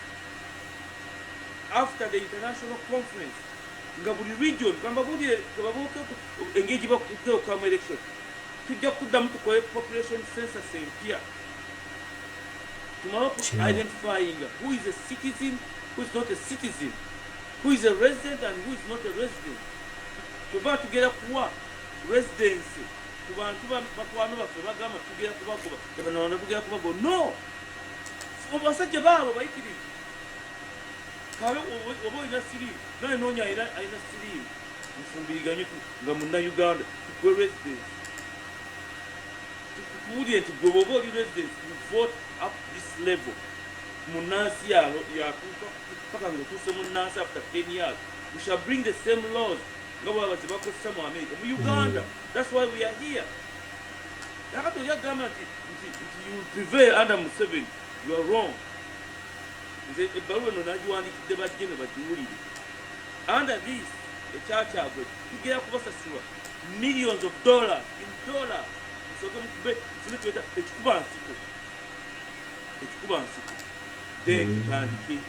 after the international conference. Nga buli region kamba buli babuke engage bakukoma election. Tujja kuddamu tukole population census empya. Tomorrow identifying who is a citizen, who is not a citizen, who is a resident and who is not a resident. Tuba tugera kuwa residency. Kubantu bakwano baffe bagamba tugera kubagoba. Ebano tugera kubago. No. Obasajja baabo bayitirivu. Kabe obo ina siri. Naye nonya aina siri. Mfumbiriganye nga munna Uganda tukwe residence. Tukubulye nti gwe obo oli residence you vote up this level. Munasi yatuuka paka ng'otuuse munasi after 10 years. We shall bring the same laws. Ngababazi bakozesa mu America. Mu Uganda. That's why we are here. Nakati oyagamba nti you prevail under Museveni. You are wrong. Nze ebbaluwa eno nagiwandiikidde bajje ne bagiwulire. Under this, ekyakyabwe tugera kubasasula millions of dollars in dollars. Musoke mukube sinetweta ekikuba nsiko. Then tutandike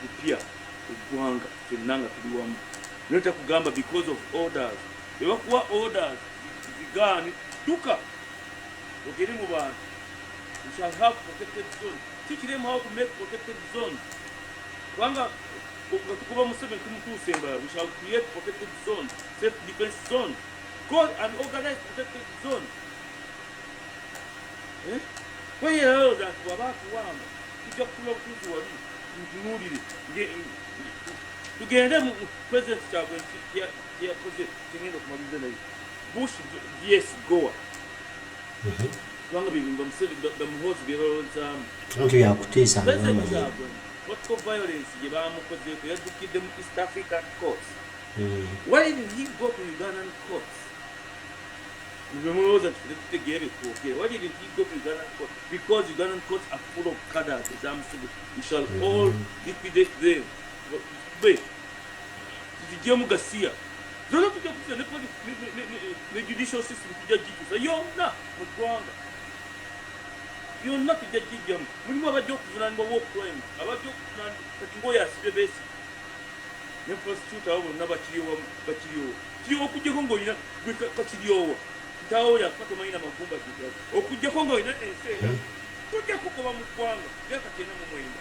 kupya eggwanga ffenna nga tuli wamu. Nota kugamba because of orders. Ebakuwa orders zigaani tuka ogere mu bantu. We shall have protected zones. Teach them how to make protected zones. Kubanga kuba Museveni kumutusembala, we shall create protected zones, self-defense zones, go and organize protected zones. Why are that wabakuwamba tujja kutula obutuuzi wali ntunuulire tugende mu president kyabwe yakoze tugenda okumaliriza naye Bush yes goa kubanga bibimba Museveni bamuhozi byebalowoozamu nti yakutiisa political violence gye bamukozeeko yaddukidde mu East African courts. Why didn't he go to Ugandan courts? Why didn't he go to Ugandan courts? Because Ugandan courts are full of cadres. We shall all liquidate them. Wait, the Garcia. The judicial system to judge you. You're not you're not a judge. When you have a joke, you have a walk crime. About you can go as the best. You prostitute our number to you, but you could go with you. Tao ya kwa maina makumba kija okujja kongo ina ensera tujja kukoba mu kwanga yaka tena mu mwenda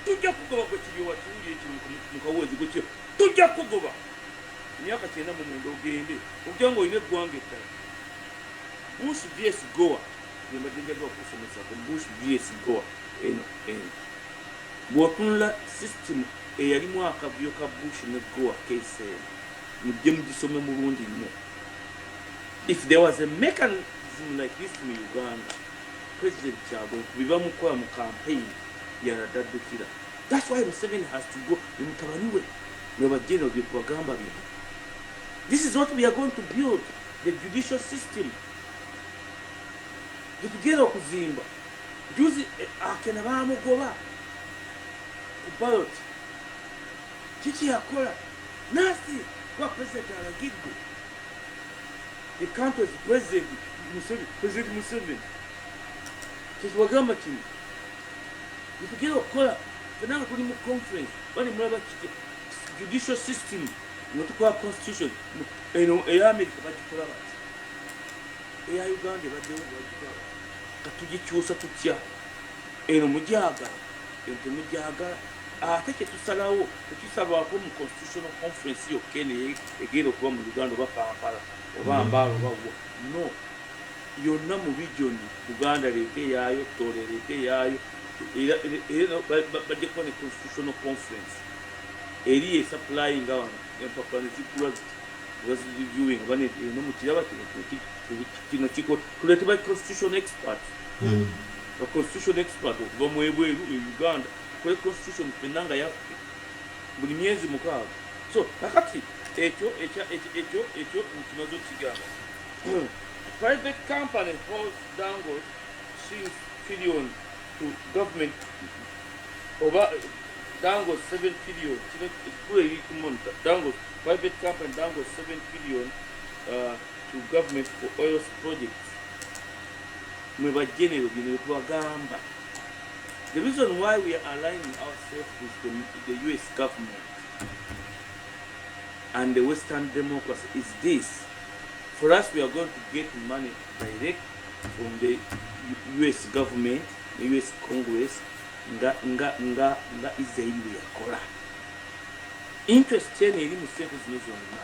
tujja kukoba kwa kiriwa tuliye mukawezi gutyo tujja kugoba myaka tena mu mwenda ogende okujango ine gwanga ettala Bush vs Goa yemadenga lwa kusomesa ko Bush vs Goa eno bwotunula system eyalimu akavuyo ka Bush ne Goa kese mujje mudisome mulundi nnyo. If there was a mechanism like this in Uganda, President Chagwe we were mu campaign yaradadukira. That's why Museveni has to go in Mutabaniwe. This is what we are going to build, the judicial system. Together kuzimba. Juzi akena bamugoba. Ballot. Kiki yakola. Nasi kwa President alagidde. The country's President Museveni. Wagamba kino. Tugenda okukola fenanga tuli mu conference bali mulaba judicial system notukola constitution eno eya America bagikola bati eya Uganda baddewo bagikola katugikyusa tutya eno mujaga ente mujaga ate kyetusalawo tekisalwako mu constitutional conference yokene egenda okuba mu Uganda oba Kampala oba Mbalo oba no yonna mu region Uganda leete yaayo Tole leete yaayo but a constitutional conference. Eri supplying our was reviewing when it created by constitution experts. A constitution expert of Bomwe Uganda, constitution Penanga Yafi, Bunyezi Mukawa. So, Nakati, Echo, private company holds Dango, since Filion. To government over Dango 7 billion. Dango private company Dango 7 billion to government for oil projects. The reason why we are aligning ourselves with the US government and the Western democracy is this. For us, we are going to get money direct from the US government, the US Congress, nga Israeli yakola. Interest chene iri mu service nizonna.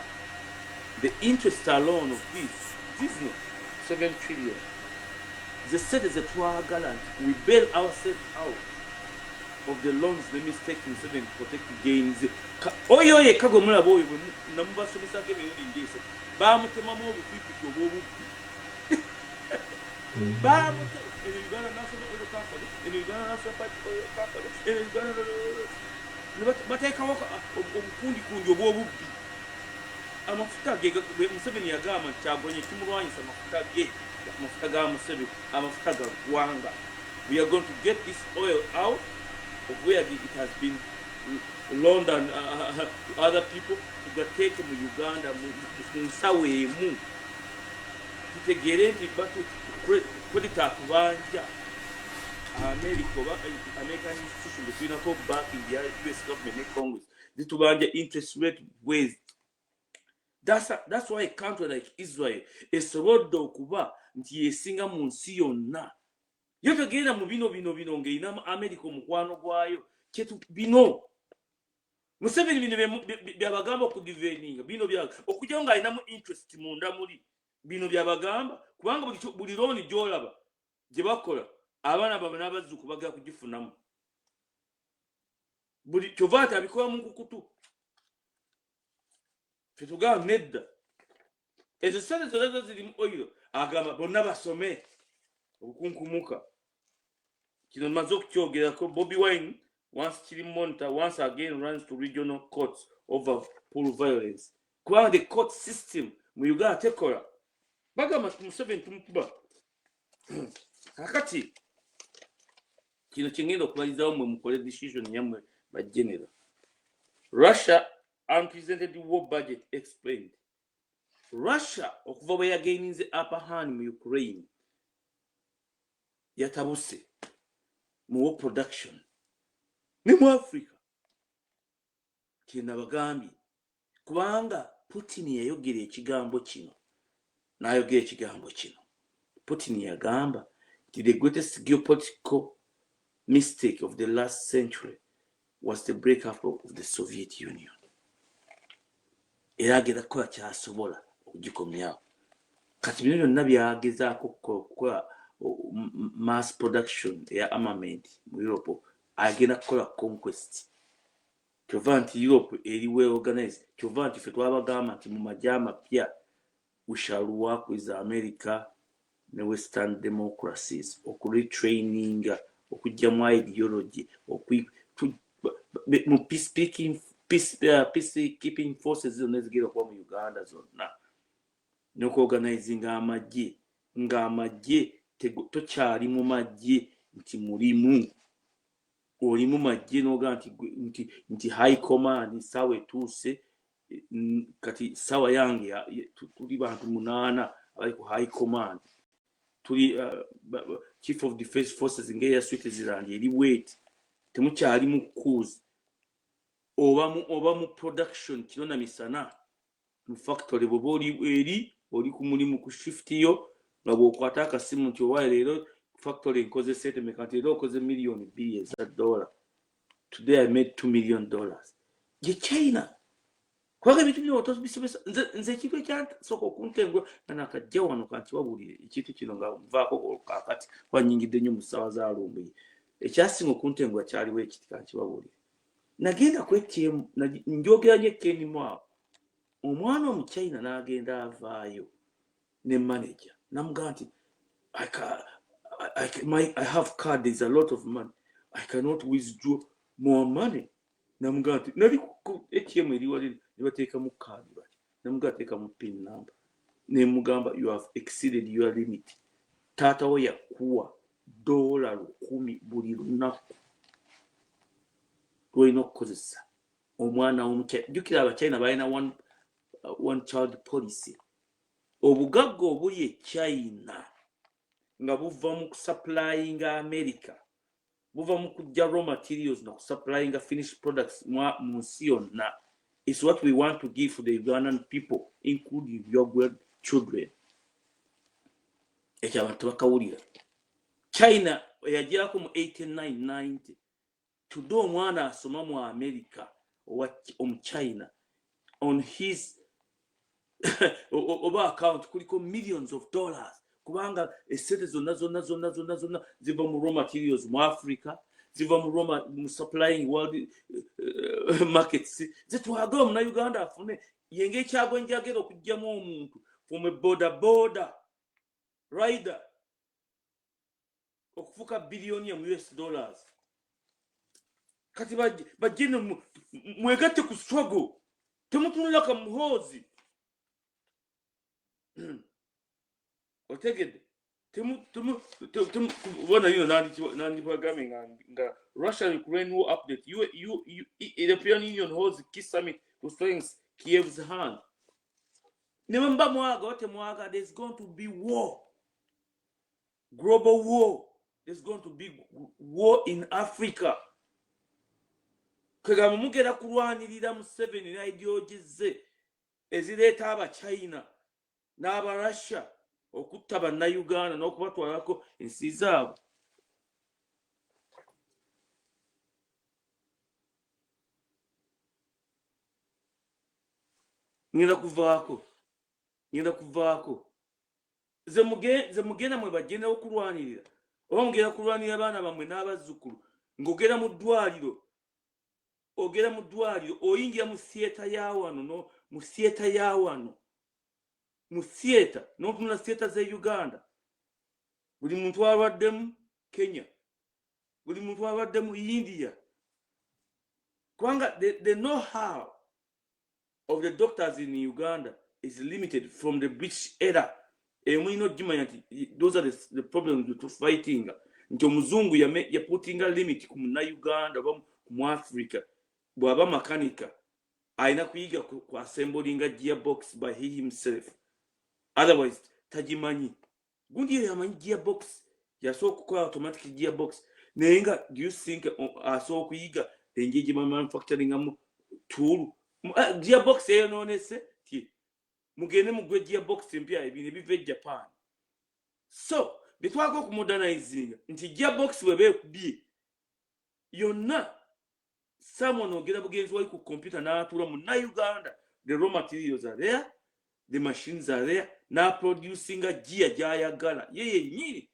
The interest alone of this is 7 trillion. The set is a twagala. We bail ourselves out of the loans the mistake in 7 protect gains. Oyo ye kago mulabo namba somisa ke byo ndise. Ba mutema mo bufiti obo. Ba mutema in Uganda national oil company, in Uganda national oil company, in Uganda. But I can walk kundi obo bubbi. Amafuta ge Museveni yagama cyabonye kimurwanyisa amafuta ge amafuta ga Museveni amafuta ga Rwanda. We are going to get this oil out of where it has been loaned and other people to take to Uganda musawe mu tutegerenti batu credit akubanja American institution between a back in the US government and Congress ditubanja interest rate ways. That's why a country like Israel is road okuba nti yesinga mu nsi yonna. Yo togenda mu bino ngeina America mukwano gwayo kyetu bino Museveni bino byabagamba okudiveninga bino bya okujja nga alinamu interest munda muli bino byabagamba kubanga buli looni gyolaba gye bakola abaana baabwe n'abazzuku bagala kugifunamu buli kyova ati abikola mu nkukutu tetugamba nedda ezo sente zonna zirimu oyiro agamba bonna basome okukunkumuka kino maze okukyogerako Bobi Wine once Chili Monitor once again runs to regional courts over pool violence. Kubanga the court system mu Uganda tekola. Bagamba Museveni tumukuba. Kakati kino kingenda okubalizawo mwe mukole decision yammwe ba general. Russia unprecedented war budget explained. Russia okuva bwe yagaininze upper hand mu Ukraine yatabuse mu war production. Ni mu Africa kina bagambi kubanga Putin yayogera ekigambo kino n'ayogera ekigambo kino Putin yagamba the greatest geopolitical mistake of the last century was the breakup of the Soviet Union. Era agenda kukola kyasobola okugikomyawo kati bino byonna byagezaako kukola mass production ya armament mu Europe agenda kukola conquest kyova nti Europe eri well organized kyova nti ffe twabagamba nti mu majja amapya we shall work with America ne Western democracies okuretraininga okujjamu ideology mu peacekeeping forces zonna ezigenda okuba mu Uganda zonna n'okuorganizinga amagye ng'amagye tokyali mu magye nti mulimu oli mu magye n'oga nti high command sawa etuuse kati sawa yange tuli bantu 8 abali ku high command tuli chief of defense forces ngeya Switzerland eri wait temukyali mu cruise oba mu production kirona misana mu factory bobo oli ku mulimu ku shift yo nga bw'okwata akasimu nti owaye leero factory nkoze sente mekanti leero okoze $2 million today I made $2 million ye China kwaga ebintu bino otobisomesa nze ekintu ekyasooka okuntengwa nakajja wano kanti wabulire ekintu kino nga nvaako kakati wanyingidde nnyo mu ssaawa za lumbuye ekyasinga okuntengwa kyaliwo ekiti kanti wabulire nagenda ku ATM njogera nnyo ekenimu awo omwana omuchina n'agenda avaayo ne manager namugamba nti I have card, there's a lot of money, I cannot withdraw more money. Namugamba nti nali ku ATM eri wali ne bateeka mu card bati namugamba teeka mu pin number ne mugamba you have exceeded your limit taata wo yakuwa $10 buli lunaku lw'olina okukozesa omwana w'omukyala jjukira abachina balina one child policy obugagga obuli e China nga buva mu kusupplyinga America buva mu kujja raw materials na kusupplyinga finished products mu nsi yonna is what we want to give to the Ugandan people including your grandchildren ekyo abantu bakawulira China yagirako mu 89-90 tudde omwana asoma mu America omuchina on his oba account kuliko millions of dollars kubanga esente zonna ziva mu raw materials mu Africa ziva mu supplying world markets zitwaga mu Uganda afune yenge ekyago njagera okujjamu omuntu from a border rider okufuka billion mu US dollars kati bajene mwegatte ku struggle temutunula ka muhozi otegede bona yino nandi programming nga Russia Ukraine war update you European Union holds key summit to strengthen Kiev's hand nemba mwaga ote mwaga there's going to be war global war there's going to be war in Africa kagame mugera kulwanirira Museveni na ideologies ze ezireeta aba China n'aba Russia okutta bannayuganda n'okubatwalako ensi zaabwe ngenda kuvaako ze mugenda mwe bagenda okulwanirira oba mugenda kulwanirira abaana bammwe n'abazzukulu ng'ogera mu ddwaliro oyingira mu theatre ya wano mu theatre n'otunula theatre ze Uganda buli muntu alwaddemu Kenya buli muntu alwaddemu India kubanga the know-how of the doctors in Uganda is limited from the British era. Those are the problems we're fighting. Nti omuzungu ya putting a limit ku na Uganda mu Africa bwaba makanika aina kuyiga ku assembling a gearbox by he himself, otherwise tajimanyi gundi yamanyi gearbox yasoka ku automatic gearbox nenga do you think asoka kuyiga engege manufacturing amu tool gearbox eyo nonese ti mugende mugwe gearbox empya ebine bive Japan. So bitwago ku modernizing nti gearbox webe kubie yonna someone ogera bugenzi wali ku computer na atula mu na Uganda, the raw materials are there, the machines are there, na producing a gear jayagala nyini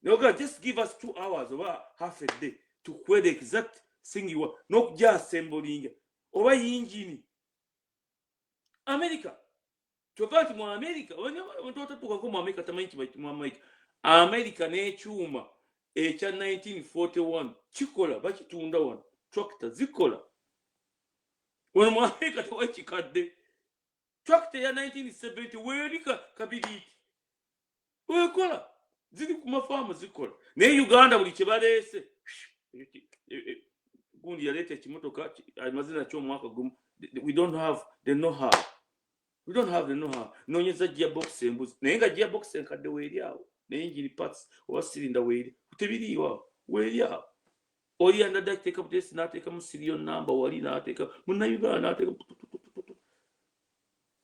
noga just give us 2 hours or half a day to create the exact thing you want, not just assembling oba engine America tokati mu America wonto tuko mu America tamanyi mu America America ne chuma echa 1941 chikola bakitunda wano tractor zikola wano mu America tewakikadde tractor ya 1970 werika kabiri wekola zili ku mafamu zikola ne Uganda buli kibalese gundi yaleta kimotoka amazina kyo mwaka gumu. We don't have the know-how. Nonyeza gearbox embuzi nenga gearbox enkadde weri awo ne engine parts oba cylinder weri kutebiriwa weri awo oli andada take up this n'ateka mu serial number wali n'ateka munna Uganda n'ateka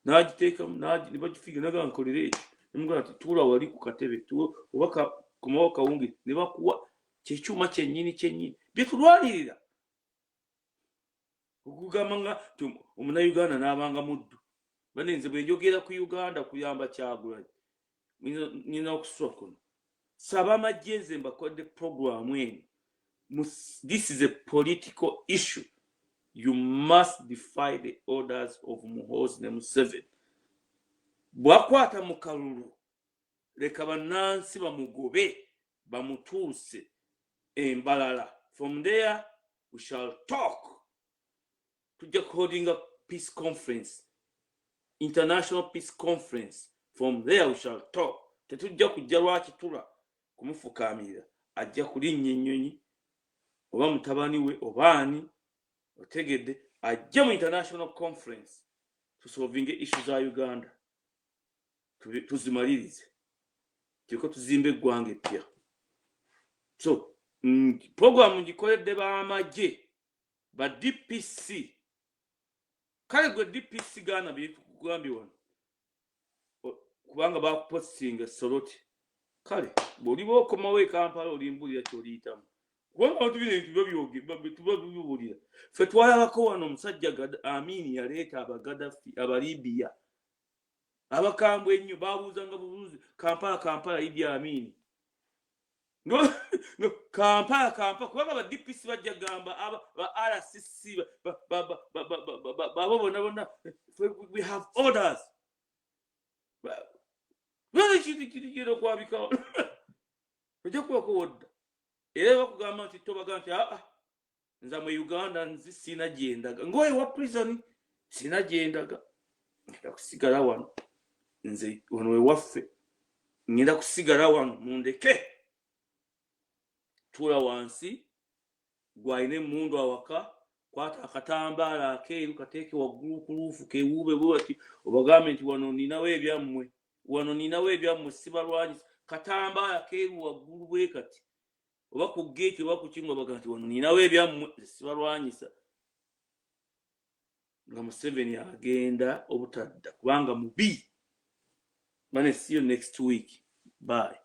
n'agiteka ne bagifiga nagankolere nimugana ati tula wali ku katebe obaka kumawo kawungi ne bakuwa kyekyuma kyennyini byetulwanirira okugamba nga omuna Uganda n'abanga muddu banenze bwe njogera ku Uganda kuyamba Kyagulanyi nina okusooka kuno saba amajjenze mbakodde program eno. This is a political issue. You must defy the orders of Muhoozi ne Museveni. Bwakwata mu kalulu leka bannansi bamugobe bamutuuse embalala. From there we shall talk. Tujja holding a peace conference, international peace conference. From there we shall talk. Tetujja kujja lwakitula kumufukaamira ajja kulinnya ennyonyi oba Mutabaniwe obaani otegedde ajja mu international conference to solving issues za Uganda tuzimalirize kyeko tuzimbe eggwanga eppya. So program ngikoledde b'amagye ba DPC kale gwe DPC Ghana byekugambye wano kubanga bakupostinga Soroti kale bw'oliba okomawo e Kampala olimbulira ky'oliyitamu kubanga tubine tubabibulira ffe twalabako wano omusajja Amini yaleeta Abagadafi Abalibiya abakambwe ennyo babuuzanga bubuuzi Kampala Idi Amini no Kampala kubanga ba DPC bajja gamba ba RCC babo bonna we have orders. Wale kiri kwabika ojja kuwako odda era bakugamba nti tobaga nti nza mu Uganda nzi sina gyendaga ngoye wa prison sina gyendaga ngenda kusigala wano nze wano we waffe ngenda kusigala wano mundeke tula wansi gwaine mundu awaka kwata akatambaala akeeru kateeke waggulu ku luufu kewuube bwati obagambe nti wano ninawo ebyammwe sibalwanyisa katambaala keeru waggulu bwe kati oba ku geeti oba ku kingo baga nti wano ninawo ebyammwe sibalwanyisa nga Museveni agenda obutadda kubanga mubi. Mane, see you next week. Bye.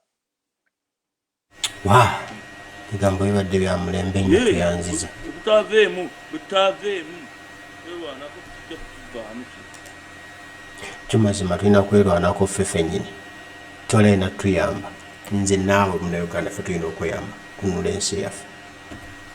Wow. Bigambo bibadde bya mulembe nnyo tuyanziza. Butaveemu. Ewa nako tujja kukivaamu. Kimazima tulina kwerwanako ffe ffennyini. Tolina tuyamba. Nze naawe Munnayuganda ffe tulina okweyamba kununula ensi yaffe.